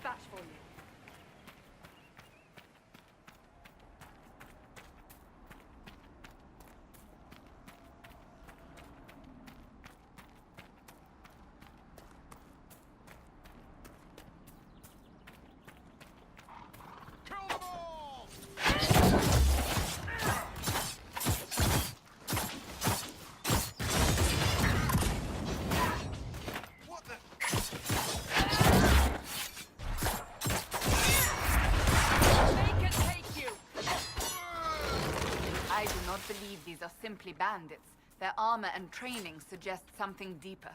dispatch for you. I do not believe these are simply bandits. Their armor and training suggest something deeper.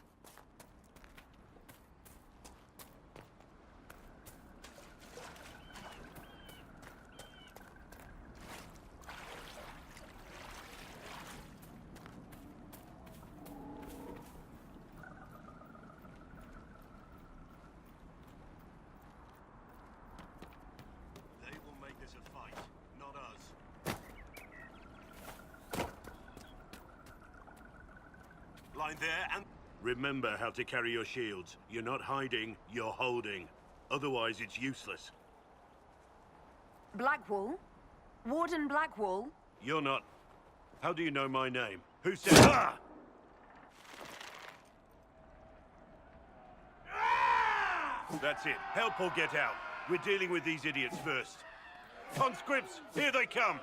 They will make this a fight, not us. Line there and... Remember how to carry your shields. You're not hiding, you're holding. Otherwise, it's useless. Blackwall? Warden Blackwall? You're not... How do you know my name? Who said... Ah! That's it. Help or get out. We're dealing with these idiots first. Conscripts, here they come!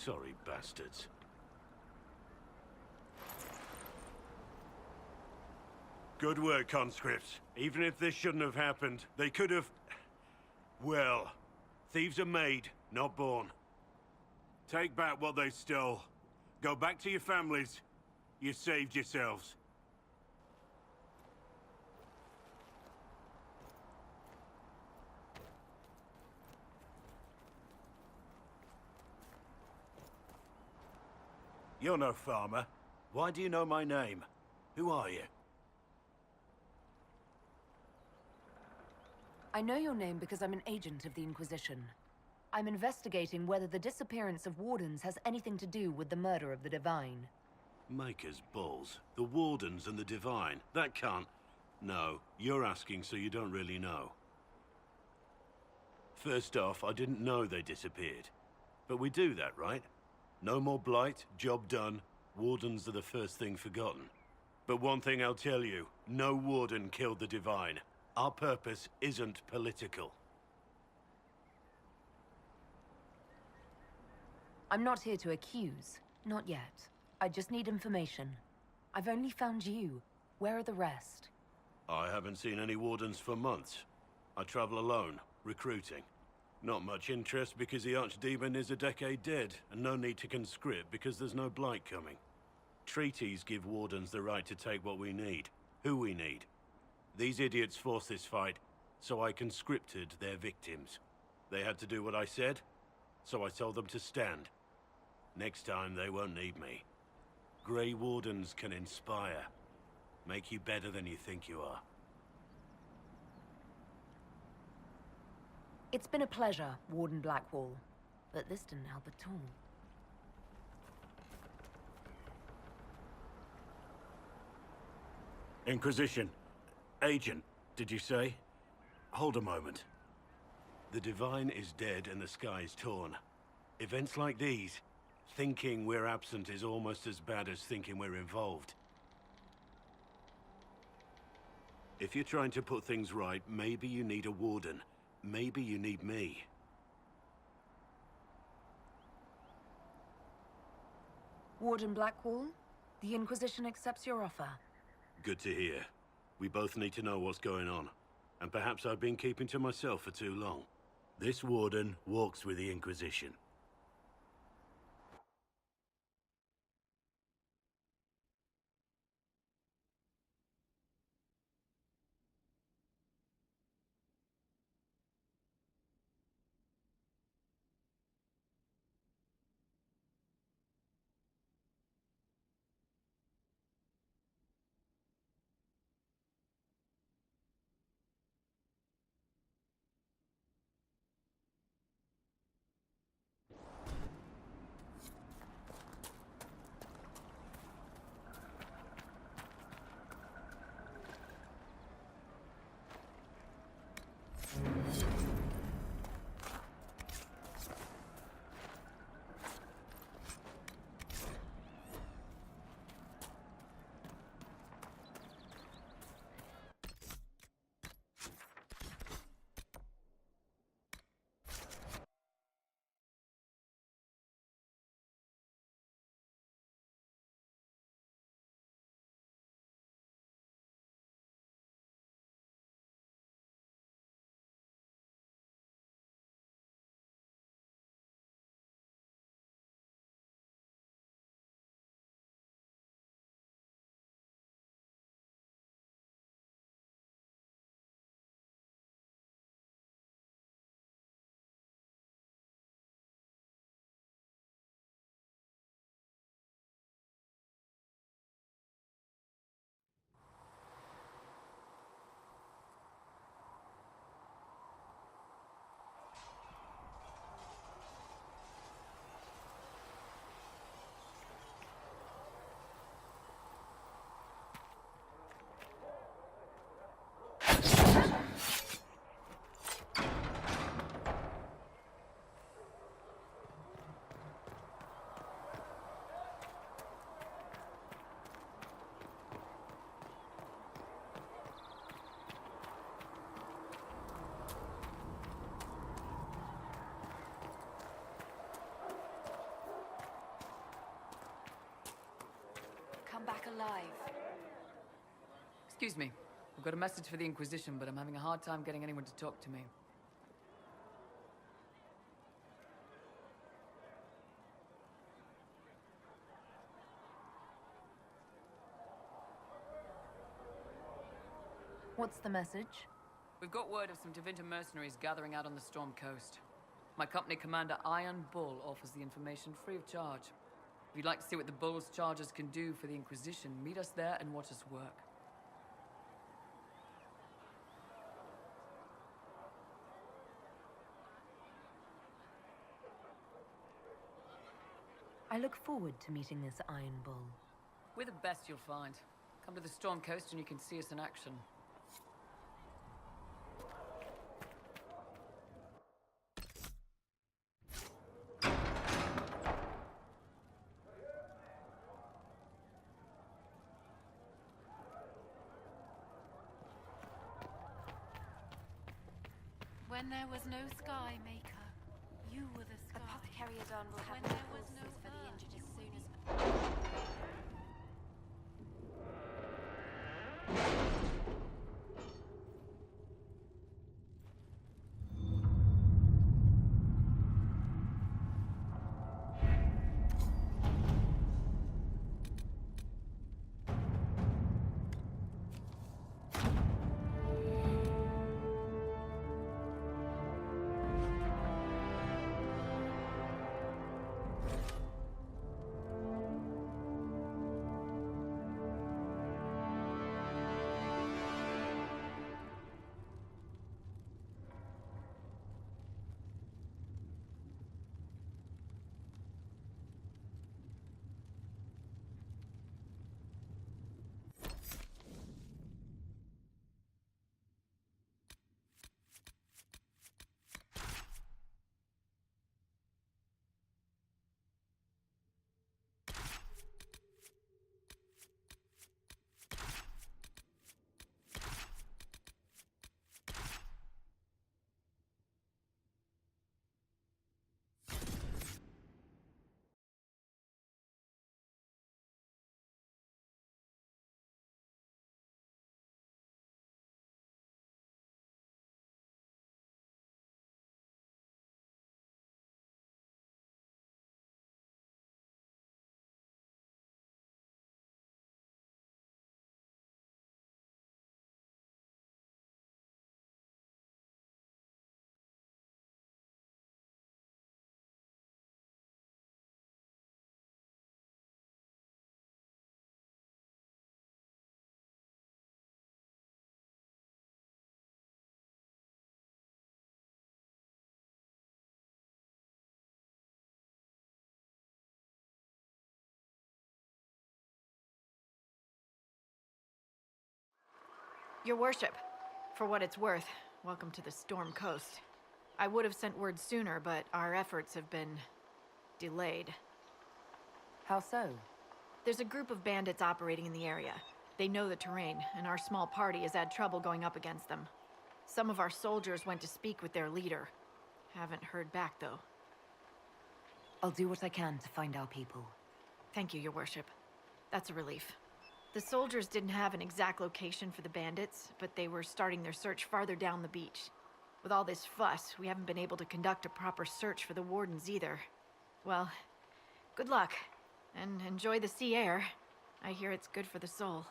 Sorry, bastards. Good work, conscripts. Even if this shouldn't have happened, they could have... Well, thieves are made, not born. Take back what they stole. Go back to your families. You saved yourselves. You're no farmer. Why do you know my name? Who are you? I know your name because I'm an agent of the Inquisition. I'm investigating whether the disappearance of Wardens has anything to do with the murder of the Divine. Maker's balls. The Wardens and the Divine. That can't... No, you're asking so you don't really know. First off, I didn't know they disappeared. But we do that, right? No more blight, job done. Wardens are the first thing forgotten. But one thing I'll tell you, no Warden killed the Divine. Our purpose isn't political. I'm not here to accuse. Not yet. I just need information. I've only found you. Where are the rest? I haven't seen any Wardens for months. I travel alone, recruiting. Not much interest because the Archdemon is a decade dead, and no need to conscript because there's no blight coming. Treaties give Wardens the right to take what we need, who we need. These idiots forced this fight, so I conscripted their victims. They had to do what I said, so I told them to stand. Next time they won't need me. Grey Wardens can inspire, make you better than you think you are. It's been a pleasure, Warden Blackwall, but this didn't help at all. Inquisition. Agent, did you say? Hold a moment. The Divine is dead and the sky is torn. Events like these, thinking we're absent is almost as bad as thinking we're involved. If you're trying to put things right, maybe you need a Warden. Maybe you need me. Warden Blackwall, the Inquisition accepts your offer. Good to hear. We both need to know what's going on. And perhaps I've been keeping to myself for too long. This Warden walks with the Inquisition. come back alive. Excuse me. I've got a message for the Inquisition, but I'm having a hard time getting anyone to talk to me. What's the message? We've got word of some Tevinter mercenaries gathering out on the Storm Coast. My company commander, Iron Bull, offers the information free of charge. If you'd like to see what the Bull's charges can do for the Inquisition, meet us there and watch us work. I look forward to meeting this Iron Bull. We're the best you'll find. Come to the Storm Coast and you can see us in action. When there was no sky maker, you were the sky. Apothecary Adon will have When there was courses no for the earth, injured you as soon were as... Your worship, for what it's worth, welcome to the Storm Coast. I would have sent word sooner, but our efforts have been delayed. How so? There's a group of bandits operating in the area. They know the terrain, and our small party has had trouble going up against them. Some of our soldiers went to speak with their leader. Haven't heard back, though. I'll do what I can to find our people. Thank you, Your Worship. That's a relief. The soldiers didn't have an exact location for the bandits, but they were starting their search farther down the beach. With all this fuss, we haven't been able to conduct a proper search for the wardens either. Well, good luck, and enjoy the sea air. I hear it's good for the soul.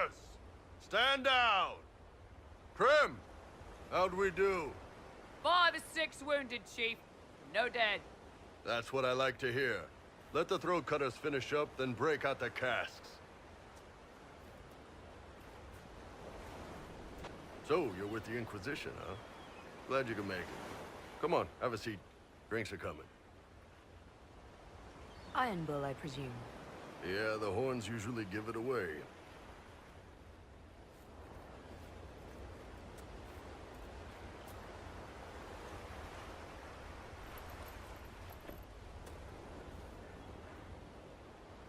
Soldiers! Stand down! Prim! How'd we do? 5 or 6 wounded, Chief. No dead. That's what I like to hear. Let the throat cutters finish up, then break out the casks. So, you're with the Inquisition, huh? Glad you can make it. Come on, have a seat. Drinks are coming. Iron Bull, I presume. Yeah, the horns usually give it away.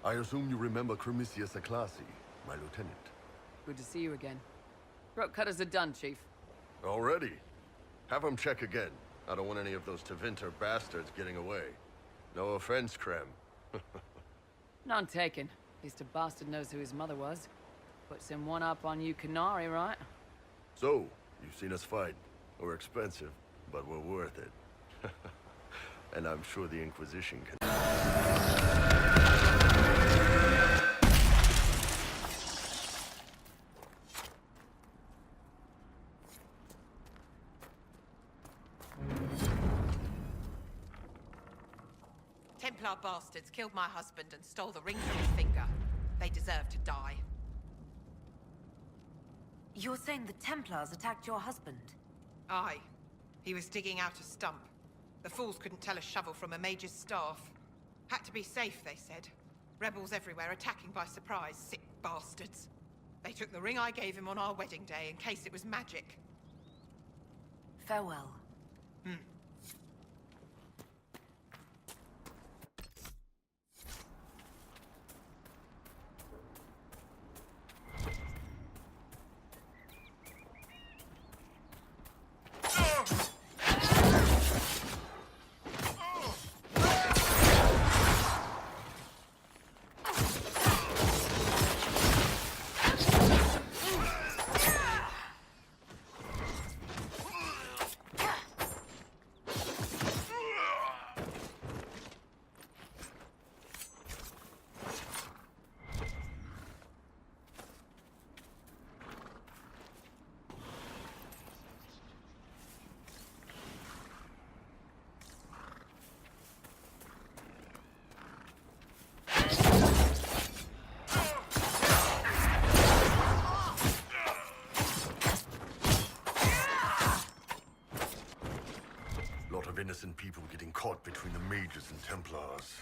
I assume you remember Cremisius Aclassi, my lieutenant. Good to see you again. Throat cutters are done, Chief. Already? Have them check again. I don't want any of those Tevinter bastards getting away. No offense, Krem. None taken. At least a bastard knows who his mother was. Puts him one up on you Canary, right? So, you've seen us fight. We're expensive, but we're worth it. And I'm sure the Inquisition can... Templar bastards killed my husband and stole the ring from his finger. They deserve to die. You're saying the Templars attacked your husband? Aye. He was digging out a stump. The fools couldn't tell a shovel from a mage's staff. Had to be safe, they said. Rebels everywhere attacking by surprise, sick bastards. They took the ring I gave him on our wedding day in case it was magic. Farewell. Lot of innocent people getting caught between the mages and Templars.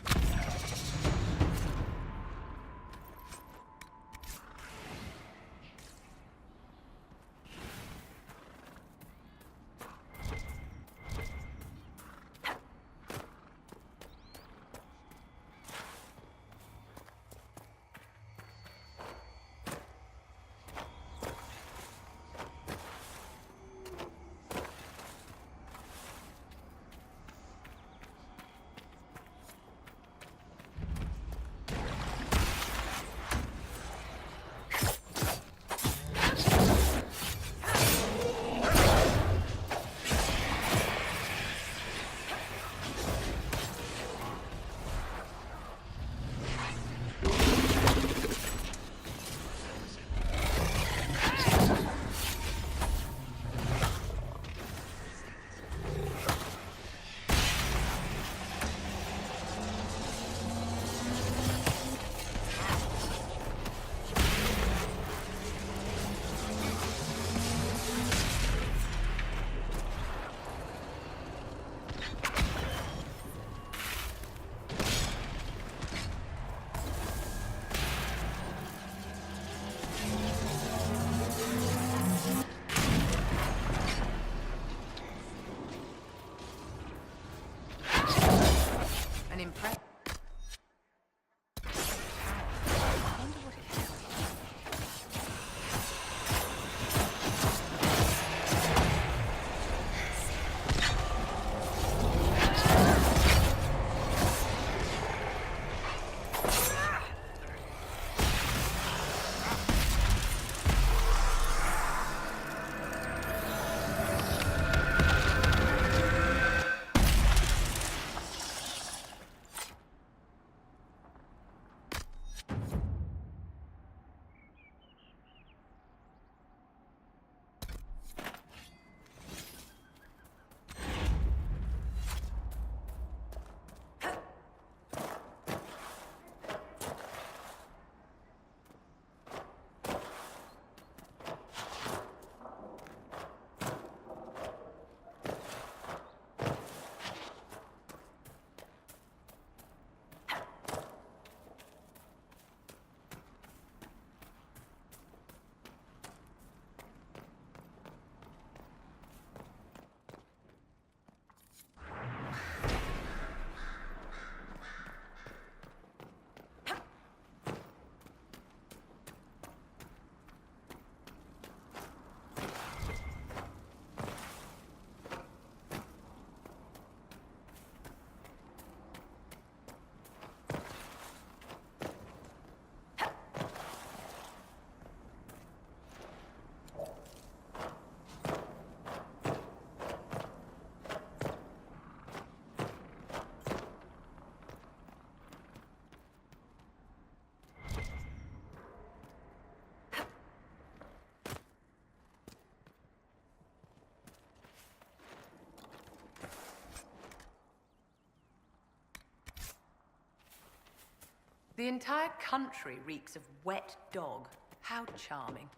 The entire country reeks of wet dog. How charming.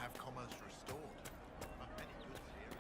have commerce restored. Not many goods here.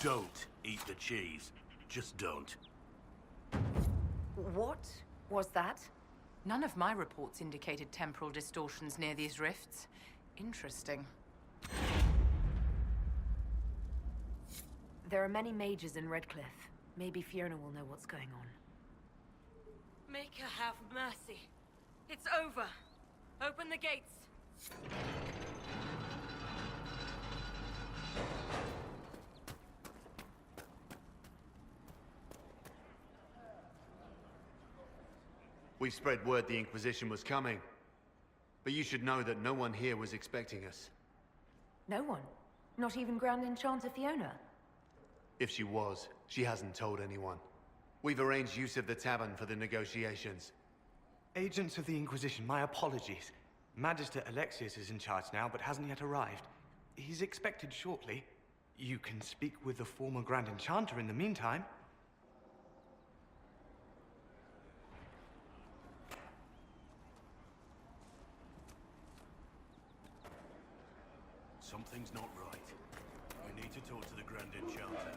Don't eat the cheese. Just don't. What was that? None of my reports indicated temporal distortions near these rifts. Interesting. There are many mages in Redcliffe. Maybe Fiona will know what's going on. Make her have mercy. It's over. Open the gates. We spread word the Inquisition was coming. But you should know that no one here was expecting us. No one? Not even Grand Enchanter Fiona? If she was, she hasn't told anyone. We've arranged use of the tavern for the negotiations. Agents of the Inquisition, my apologies. Magister Alexius is in charge now, but hasn't yet arrived. He's expected shortly. You can speak with the former Grand Enchanter in the meantime. Something's not right. We need to talk to the Grand Enchanter.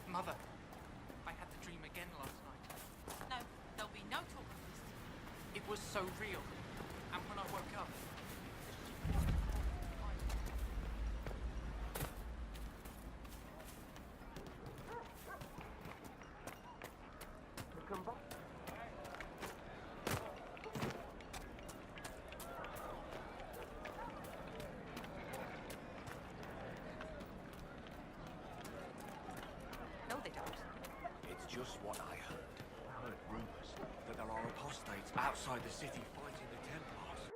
Mother, I had the dream again last night. No, there'll be no talk of this. It was so real. And when I woke up... No, they don't. It's just what I heard. I heard rumors that there are apostates outside the city fighting the Templars.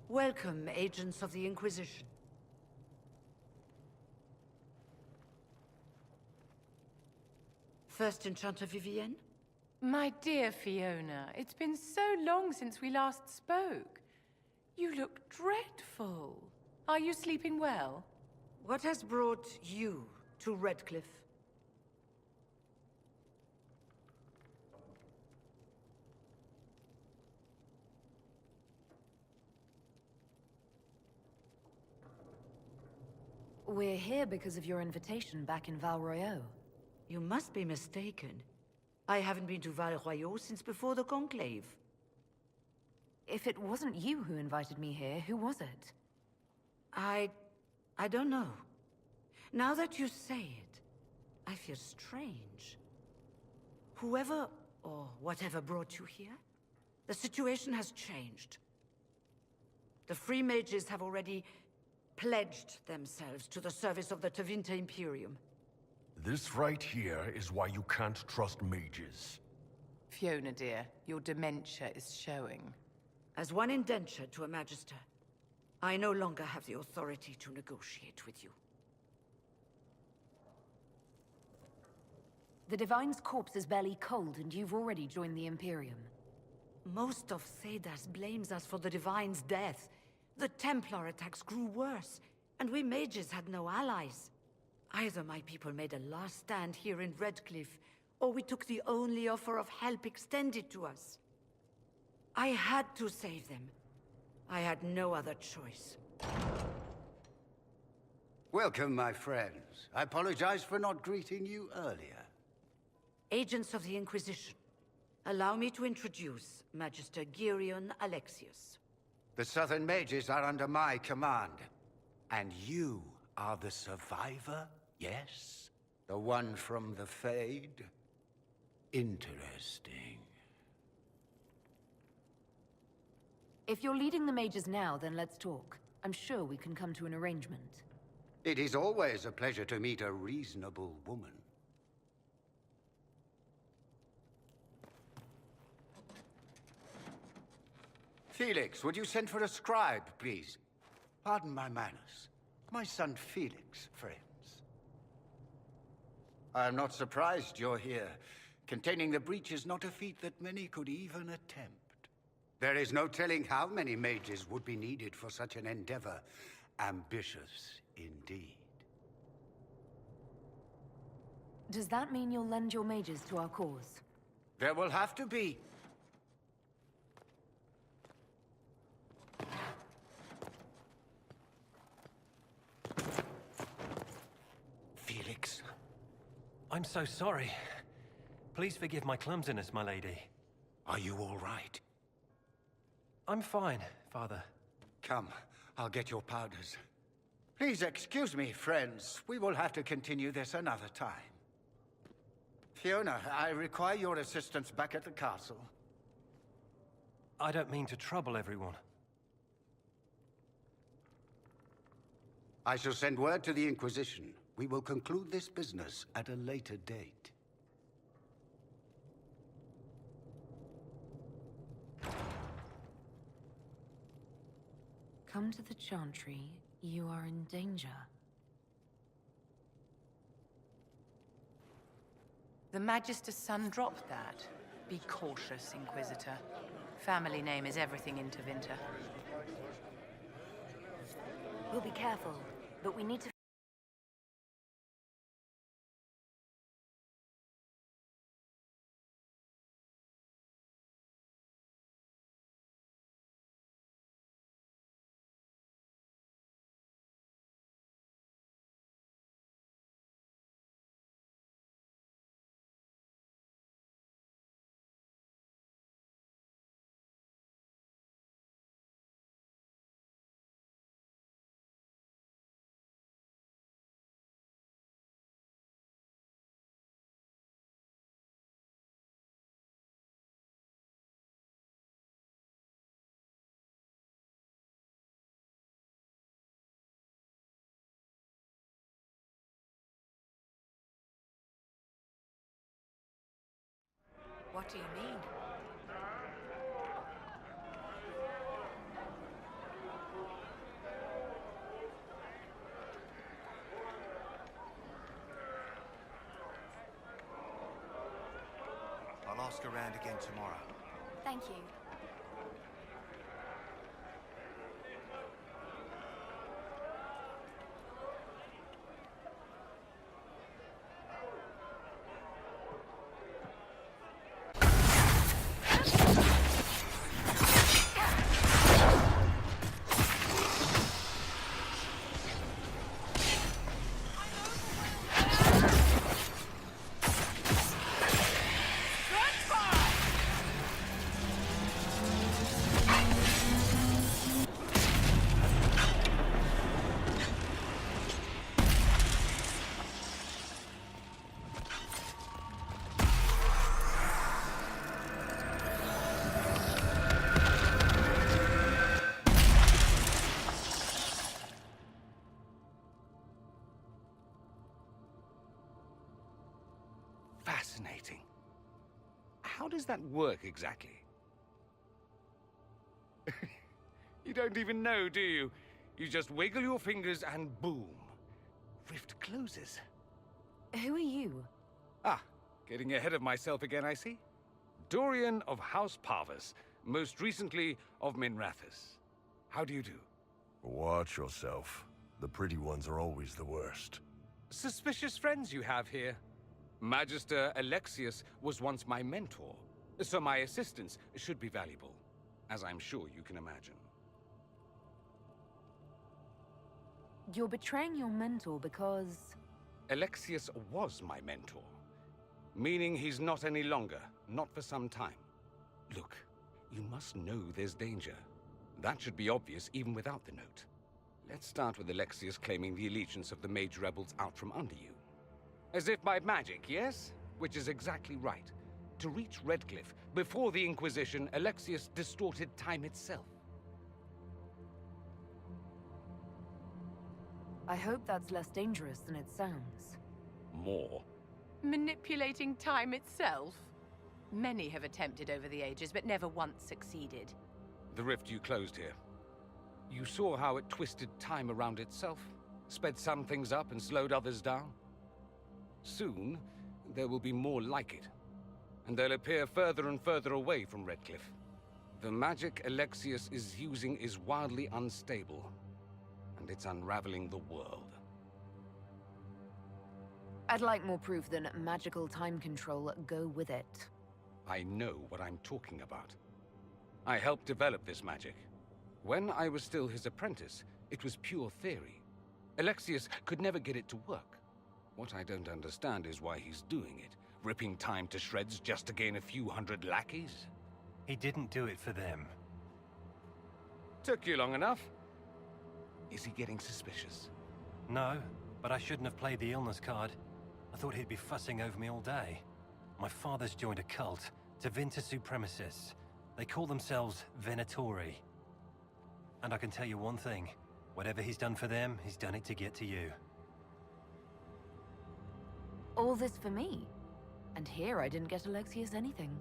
Welcome, agents of the Inquisition. First Enchanter Vivienne? My dear Fiona, it's been so long since we last spoke. You look dreadful. Are you sleeping well? What has brought you to Redcliffe? We're here because of your invitation back in Val Royeaux. You must be mistaken. I haven't been to Val Royeaux since before the Conclave. If it wasn't you who invited me here, who was it? I don't know. Now that you say it, I feel strange. Whoever or whatever brought you here, the situation has changed. The Free Mages have already pledged themselves to the service of the Tevinter Imperium. This right here is why you can't trust mages. Fiona, dear, your dementia is showing. As one indenture to a Magister, I no longer have the authority to negotiate with you. The Divine's corpse is barely cold, and you've already joined the Imperium. Most of Thedas blames us for the Divine's death. The Templar attacks grew worse, and we mages had no allies. Either my people made a last stand here in Redcliffe, or we took the only offer of help extended to us. I had to save them. I had no other choice. Welcome, my friends. I apologize for not greeting you earlier. Agents of the Inquisition, allow me to introduce Magister Girion Alexius. The Southern Mages are under my command. And you are the survivor, yes? The one from the Fade? Interesting. If you're leading the mages now, then let's talk. I'm sure we can come to an arrangement. It is always a pleasure to meet a reasonable woman. Felix, would you send for a scribe, please? Pardon my manners. My son Felix, friends. I am not surprised you're here. Containing the breach is not a feat that many could even attempt. There is no telling how many mages would be needed for such an endeavor. Ambitious indeed. Does that mean you'll lend your mages to our cause? There will have to be. Felix. I'm so sorry. Please forgive my clumsiness, my lady. Are you all right? I'm fine, Father. Come, I'll get your powders. Please excuse me, friends. We will have to continue this another time. Fiona, I require your assistance back at the castle. I don't mean to trouble everyone. I shall send word to the Inquisition. We will conclude this business at a later date. Come to the Chantry. You are in danger. The Magister's son dropped that. Be cautious, Inquisitor. Family name is everything in Tevinter. We'll be careful, but we need to... What do you mean? I'll ask around again tomorrow. Thank you. Fascinating. How does that work exactly? You don't even know, do you? You just wiggle your fingers and boom. Rift closes. Who are you? Ah, Getting ahead of myself again, I see. Dorian of House Parvus, most recently of Minrathous. How do you do? Watch yourself. The pretty ones are always the worst. Suspicious friends you have here. Magister Alexius was once my mentor, so my assistance should be valuable, as I'm sure you can imagine. You're betraying your mentor because... Alexius was my mentor, meaning he's not any longer, not for some time. Look, you must know there's danger. That should be obvious even without the note. Let's start with Alexius claiming the allegiance of the mage rebels out from under you. As if by magic, yes? Which is exactly right. To reach Redcliffe, before the Inquisition, Alexius distorted time itself. I hope that's less dangerous than it sounds. More? Manipulating time itself? Many have attempted over the ages, but never once succeeded. The rift you closed here. You saw how it twisted time around itself, sped some things up and slowed others down. Soon, there will be more like it, and they'll appear further and further away from Redcliffe. The magic Alexius is using is wildly unstable, and it's unraveling the world. I'd like more proof than magical time control go with it. I know what I'm talking about. I helped develop this magic. When I was still his apprentice, it was pure theory. Alexius could never get it to work. What I don't understand is why he's doing it, ripping time to shreds just to gain a few hundred lackeys. He didn't do it for them. Took you long enough. Is he getting suspicious? No, but I shouldn't have played the illness card. I thought he'd be fussing over me all day. My father's joined a cult, Tevinter Supremacists. They call themselves Venatori. And I can tell you one thing. Whatever he's done for them, he's done it to get to you. All this for me. And here I didn't get Alexius anything.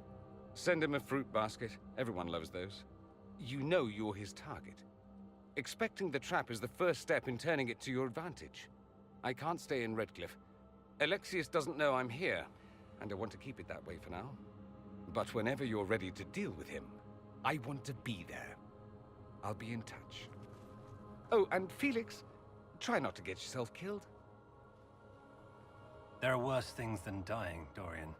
Send him a fruit basket. Everyone loves those. You know you're his target. Expecting the trap is the first step in turning it to your advantage. I can't stay in Redcliffe. Alexius doesn't know I'm here, and I want to keep it that way for now. But whenever you're ready to deal with him, I want to be there. I'll be in touch. Oh, and Felix, try not to get yourself killed. There are worse things than dying, Dorian.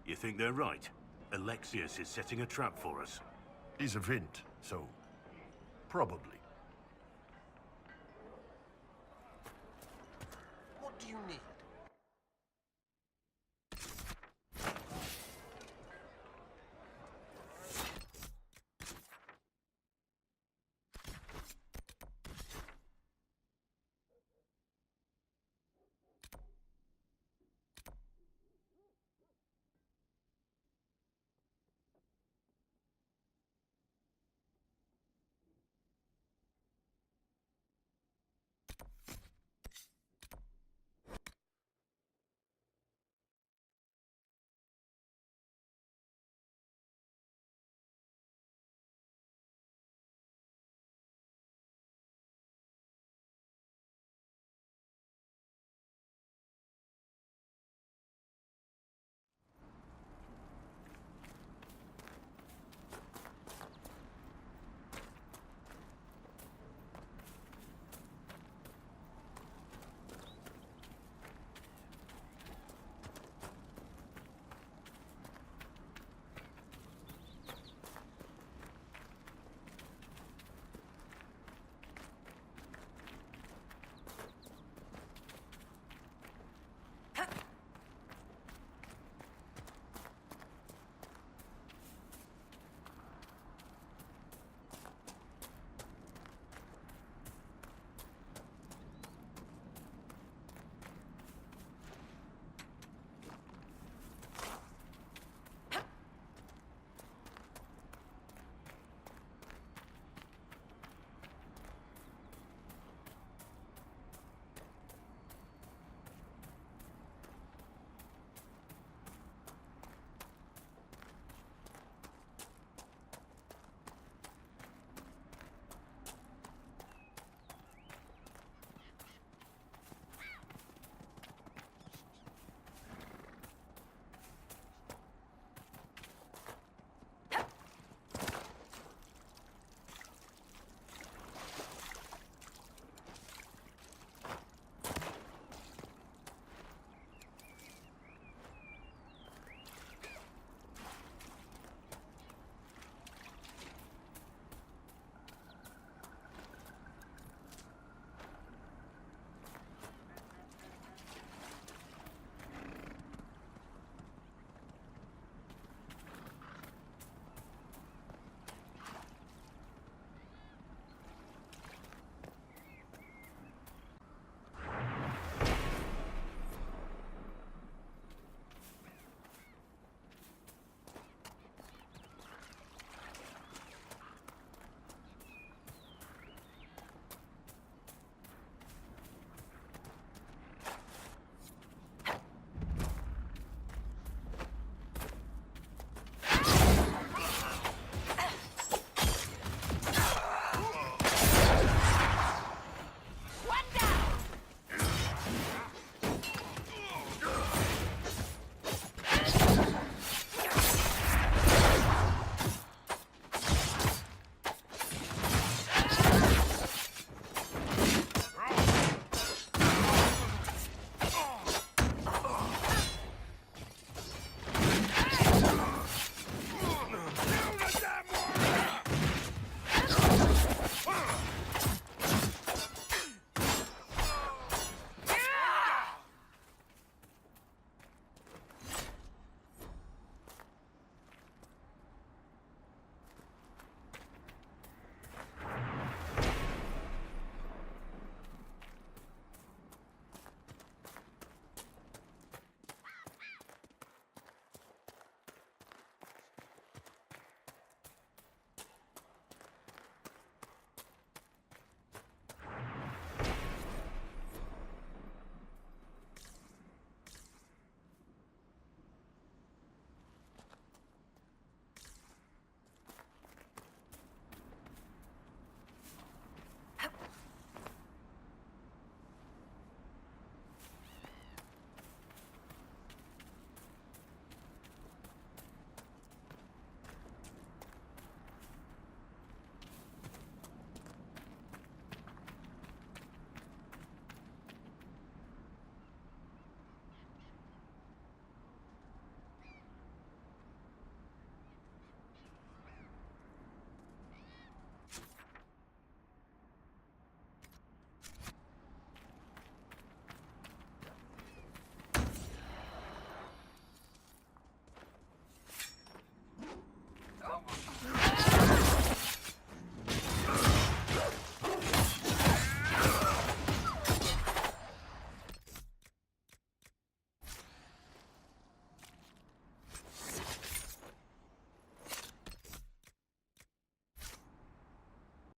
You think they're right? Alexius is setting a trap for us. He's a Vint, so... probably. What do you need?